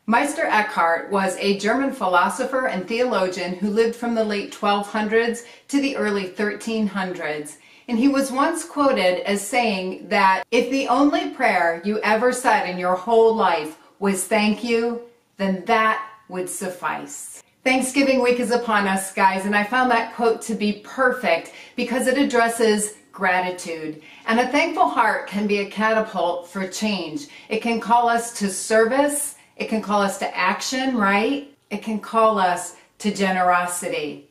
Meister Eckhart was a German philosopher and theologian who lived from the late 1200s to the early 1300s. And he was once quoted as saying that if the only prayer you ever said in your whole life was thank you, then that would suffice. Thanksgiving week is upon us, guys, and I found that quote to be perfect because it addresses gratitude. And a thankful heart can be a catapult for change. It can call us to service. It can call us to action, right? It can call us to generosity.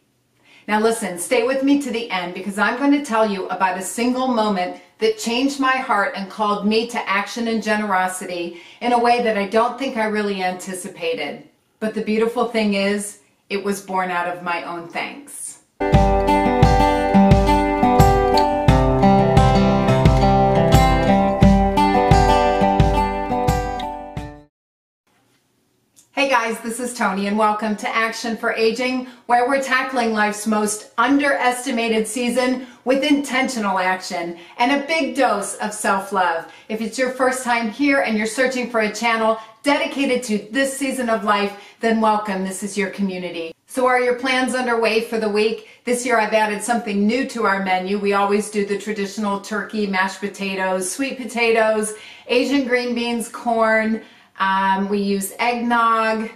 Now listen, stay with me to the end because I'm going to tell you about a single moment that changed my heart and called me to action and generosity in a way that I don't think I really anticipated. But the beautiful thing is, it was born out of my own thanks. Hey guys, this is Toni and welcome to Action for Aging, where we're tackling life's most underestimated season with intentional action and a big dose of self-love. If it's your first time here and you're searching for a channel dedicated to this season of life, then welcome, this is your community. So are your plans underway for the week? This year I've added something new to our menu. We always do the traditional turkey, mashed potatoes, sweet potatoes, Asian green beans, corn. We use eggnog.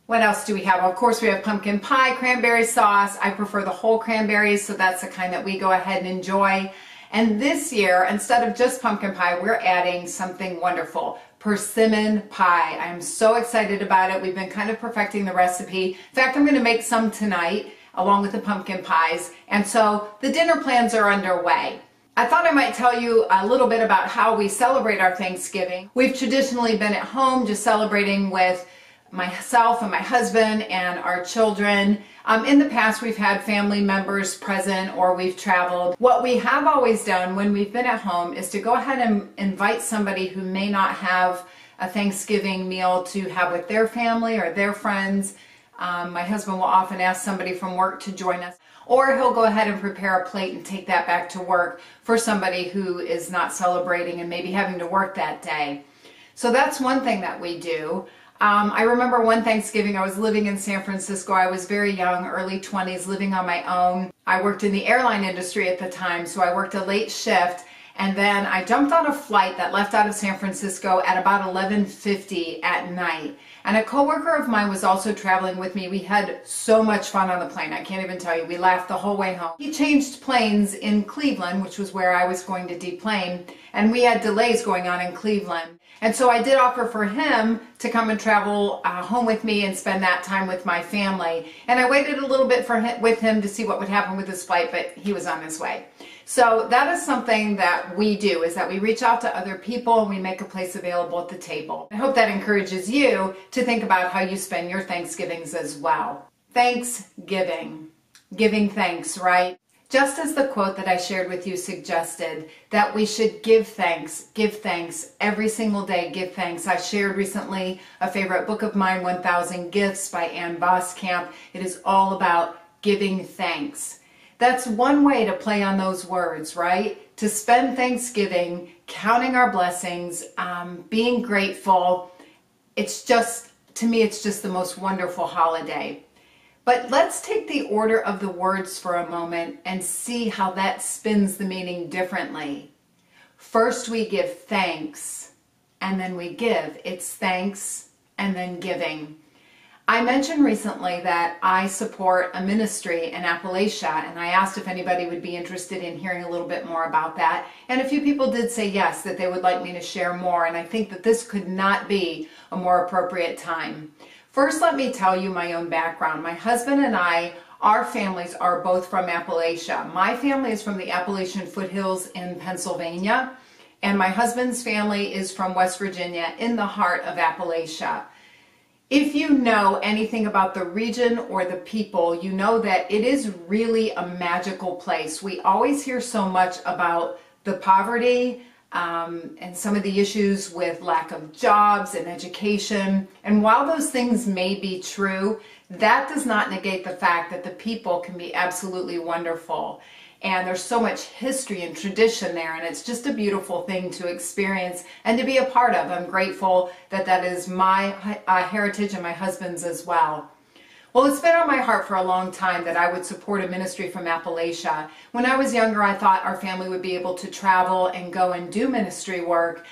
What else do we have? Of course, we have pumpkin pie, cranberry sauce. I prefer the whole cranberries, so that's the kind that we go ahead and enjoy. And this year, instead of just pumpkin pie, we're adding something wonderful, persimmon pie. I'm so excited about it. We've been kind of perfecting the recipe. In fact, I'm going to make some tonight along with the pumpkin pies. And so the dinner plans are underway. I thought I might tell you a little bit about how we celebrate our Thanksgiving. We've traditionally been at home just celebrating with myself and my husband and our children. In the past, we've had family members present or we've traveled. What we have always done when we've been at home is to go ahead and invite somebody who may not have a Thanksgiving meal to have with their family or their friends. My husband will often ask somebody from work to join us. Or he'll go ahead and prepare a plate and take that back to work for somebody who is not celebrating and maybe having to work that day. So that's one thing that we do. I remember one Thanksgiving I was living in San Francisco. I was very young, early 20s, living on my own. I worked in the airline industry at the time, so I worked a late shift. And then I jumped on a flight that left out of San Francisco at about 11:50 at night. And a coworker of mine was also traveling with me. We had so much fun on the plane. I can't even tell you. We laughed the whole way home. He changed planes in Cleveland, which was where I was going to deplane, and we had delays going on in Cleveland. And so I did offer for him to come and travel home with me and spend that time with my family. And I waited a little bit with him to see what would happen with his flight, but he was on his way. So that is something that we do, is that we reach out to other people and we make a place available at the table. I hope that encourages you to think about how you spend your Thanksgivings as well. Thanksgiving. Giving thanks, right? Just as the quote that I shared with you suggested, that we should give thanks every single day, give thanks. I shared recently a favorite book of mine, 1000 Gifts by Ann Voskamp. It is all about giving thanks. That's one way to play on those words, right? To spend Thanksgiving counting our blessings, being grateful. It's just, to me, it's just the most wonderful holiday. But let's take the order of the words for a moment and see how that spins the meaning differently. First we give thanks, and then we give. It's thanks and then giving. I mentioned recently that I support a ministry in Appalachia, and I asked if anybody would be interested in hearing a little bit more about that. And a few people did say yes, that they would like me to share more, and I think that this could not be a more appropriate time. First, let me tell you my own background. My husband and I, our families are both from Appalachia. My family is from the Appalachian foothills in Pennsylvania, and my husband's family is from West Virginia in the heart of Appalachia. If you know anything about the region or the people, you know that it is really a magical place. We always hear so much about the poverty and some of the issues with lack of jobs and education. And while those things may be true, that does not negate the fact that the people can be absolutely wonderful. And there's so much history and tradition there, and it's just a beautiful thing to experience and to be a part of. I'm grateful that that is my heritage and my husband's as well. Well, it's been on my heart for a long time that I would support a ministry from Appalachia. When I was younger, I thought our family would be able to travel and go and do ministry work,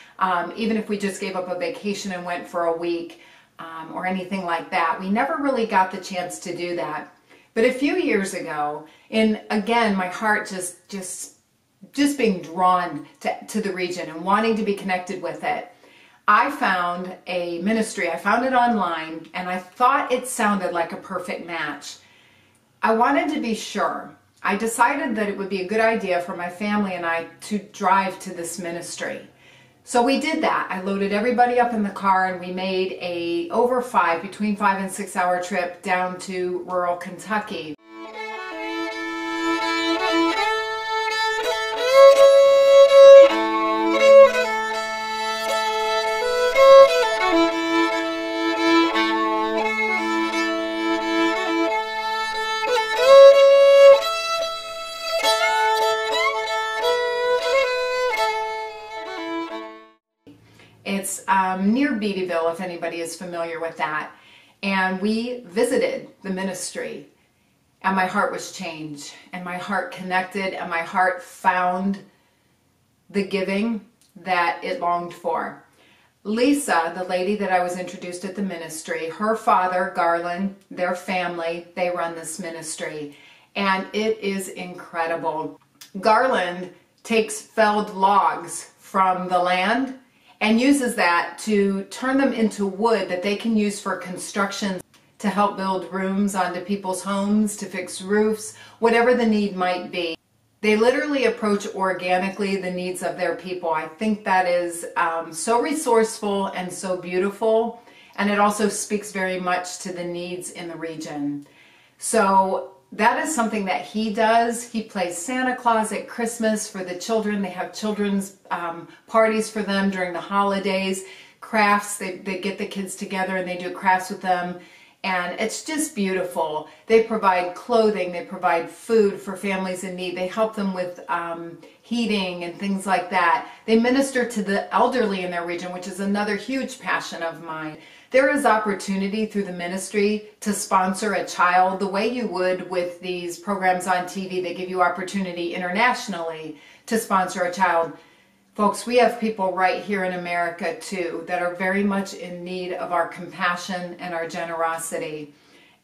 even if we just gave up a vacation and went for a week or anything like that. We never really got the chance to do that. But a few years ago, and again, my heart just being drawn to the region and wanting to be connected with it, I found a ministry. I found it online, and I thought it sounded like a perfect match. I wanted to be sure. I decided that it would be a good idea for my family and I to drive to this ministry. So we did that. I loaded everybody up in the car, and we made a between 5 and 6 hour trip down to rural Kentucky. It's near Beattyville, if anybody is familiar with that. And we visited the ministry, and my heart was changed, and my heart connected, and my heart found the giving that it longed for. Lisa, the lady that I was introduced at the ministry, her father, Garland, their family, they run this ministry, and it is incredible. Garland takes felled logs from the land and uses that to turn them into wood that they can use for construction, to help build rooms onto people's homes, to fix roofs, whatever the need might be. They literally approach organically the needs of their people. I think that is so resourceful and so beautiful, and it also speaks very much to the needs in the region. So that is something that he does. He plays Santa Claus at Christmas for the children. They have children's parties for them during the holidays. Crafts, they get the kids together and they do crafts with them. And it's just beautiful. They provide clothing. They provide food for families in need. They help them with heating and things like that. They minister to the elderly in their region, which is another huge passion of mine. There is opportunity through the ministry to sponsor a child the way you would with these programs on TV. They give you opportunity internationally to sponsor a child. Folks, we have people right here in America too that are very much in need of our compassion and our generosity.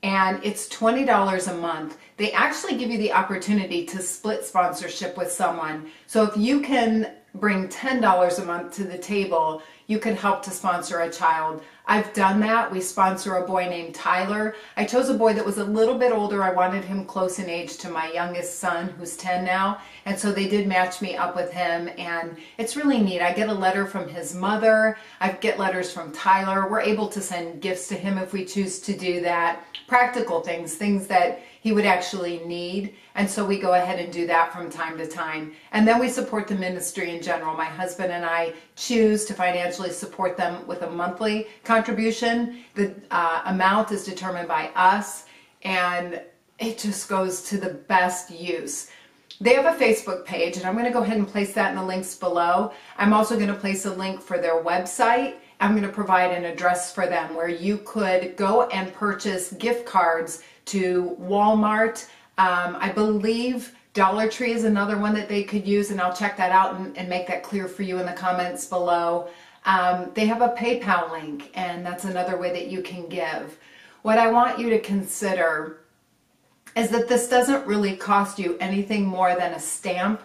And it's $20 a month. They actually give you the opportunity to split sponsorship with someone. So if you can bring $10 a month to the table, you can help to sponsor a child. I've done that. We sponsor a boy named Tyler. I chose a boy that was a little bit older. I wanted him close in age to my youngest son, who's 10 now. And so they did match me up with him, and it's really neat. I get a letter from his mother. I get letters from Tyler. We're able to send gifts to him if we choose to do that. Practical things, things that he would actually need. And so we go ahead and do that from time to time. And then we support the ministry in general. My husband and I choose to financially support them with a monthly contribution. The amount is determined by us, and it just goes to the best use. They have a Facebook page, and I'm going to go ahead and place that in the links below. I'm also going to place a link for their website. I'm going to provide an address for them where you could go and purchase gift cards to Walmart. I believe Dollar Tree is another one that they could use, and I'll check that out and make that clear for you in the comments below. They have a PayPal link, and that's another way that you can give. What I want you to consider is that this doesn't really cost you anything more than a stamp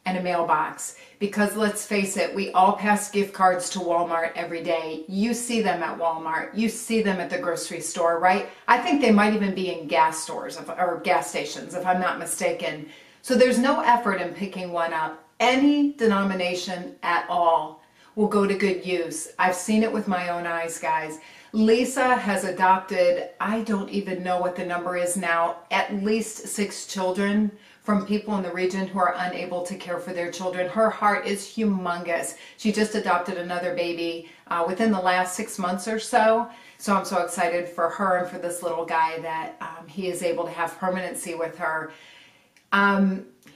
and a mailbox. Because let's face it, we all pass gift cards to Walmart every day. You see them at Walmart. You see them at the grocery store, right? I think they might even be in gas stores or gas stations, if I'm not mistaken. So there's no effort in picking one up. Any denomination at all will go to good use. I've seen it with my own eyes, guys. Lisa has adopted, I don't even know what the number is now, at least 6 children from people in the region who are unable to care for their children. Her heart is humongous. She just adopted another baby within the last 6 months or so. So I'm so excited for her and for this little guy that he is able to have permanency with her.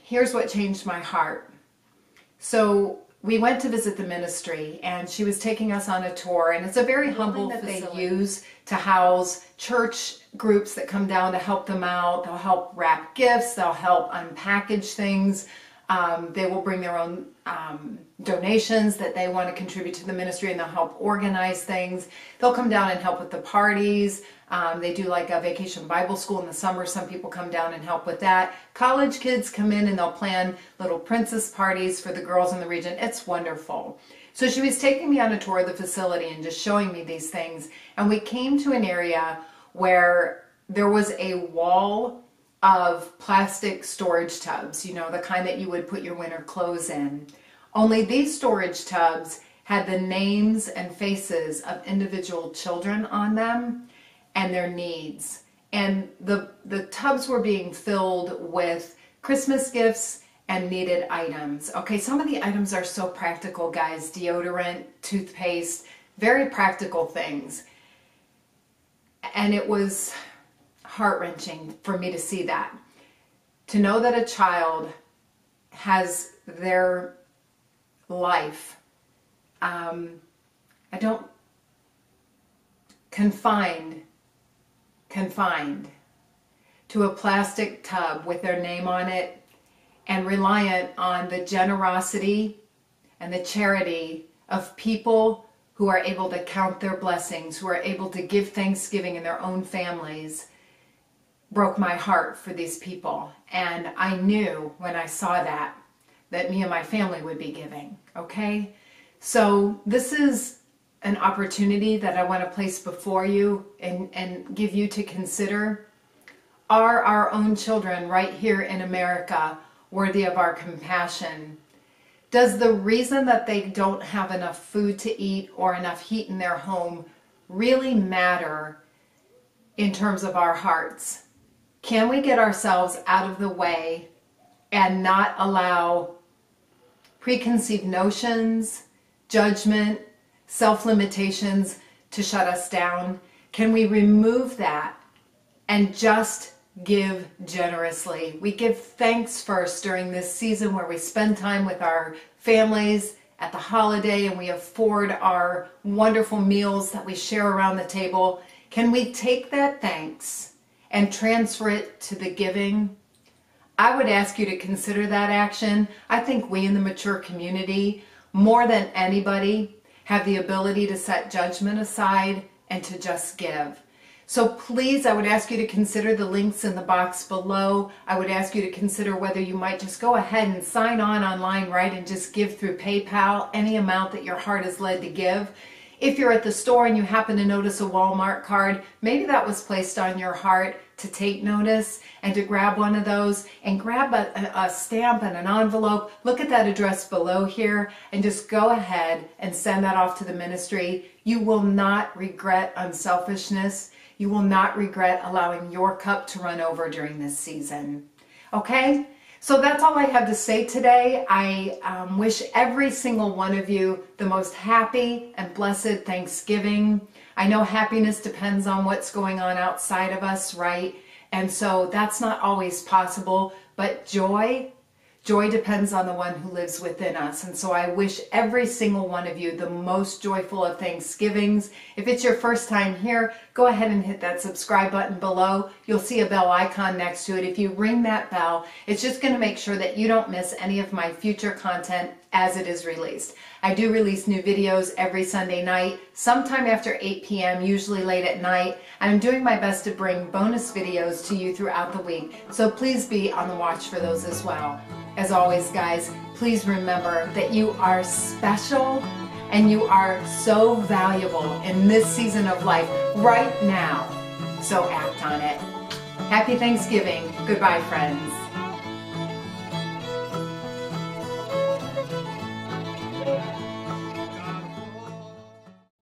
here's what changed my heart. So we went to visit the ministry, and she was taking us on a tour, and it's a very humble facility that they use to house church groups that come down to help them out. They'll help wrap gifts, they'll help unpackage things. They will bring their own donations that they want to contribute to the ministry, and they'll help organize things. They'll come down and help with the parties. They do like a vacation Bible school in the summer. Some people come down and help with that. College kids come in and they'll plan little princess parties for the girls in the region. It's wonderful. So she was taking me on a tour of the facility and just showing me these things. And we came to an area where there was a wall of plastic storage tubs, you know, the kind that you would put your winter clothes in. Only these storage tubs had the names and faces of individual children on them and their needs. And the tubs were being filled with Christmas gifts and needed items. Okay, some of the items are so practical, guys. Deodorant, toothpaste, very practical things. And it was heart-wrenching for me to see that. To know that a child has their life confined to a plastic tub with their name on it, and reliant on the generosity and the charity of people who are able to count their blessings, who are able to give thanksgiving in their own families, broke my heart for these people. And I knew when I saw that me and my family would be giving, okay? So this is an opportunity that I want to place before you and give you to consider. Are our own children right here in America worthy of our compassion? Does the reason that they don't have enough food to eat or enough heat in their home really matter in terms of our hearts? Can we get ourselves out of the way and not allow preconceived notions, judgment, self-limitations to shut us down? Can we remove that and just give generously? We give thanks first during this season where we spend time with our families at the holiday and we afford our wonderful meals that we share around the table. Can we take that thanks and transfer it to the giving? I would ask you to consider that action. I think we in the mature community, more than anybody, have the ability to set judgment aside and to just give. So please, I would ask you to consider the links in the box below. I would ask you to consider whether you might just go ahead and sign on online, right, and just give through PayPal any amount that your heart is led to give. If you're at the store and you happen to notice a Walmart card, maybe that was placed on your heart to take notice and to grab one of those and grab a stamp and an envelope. Look at that address below here and just go ahead and send that off to the ministry. You will not regret unselfishness. You will not regret allowing your cup to run over during this season. Okay? So that's all I have to say today. I wish every single one of you the most happy and blessed Thanksgiving. I know happiness depends on what's going on outside of us, right? And so that's not always possible, but joy depends on the one who lives within us. And so I wish every single one of you the most joyful of Thanksgivings. If it's your first time here, go ahead and hit that subscribe button below. You'll see a bell icon next to it. If you ring that bell, it's just going to make sure that you don't miss any of my future content as it is released. I do release new videos every Sunday night, sometime after 8 p.m., usually late at night. I'm doing my best to bring bonus videos to you throughout the week, so please be on the watch for those as well. As always, guys, please remember that you are special and you are so valuable in this season of life right now. So act on it. Happy Thanksgiving. Goodbye, friends.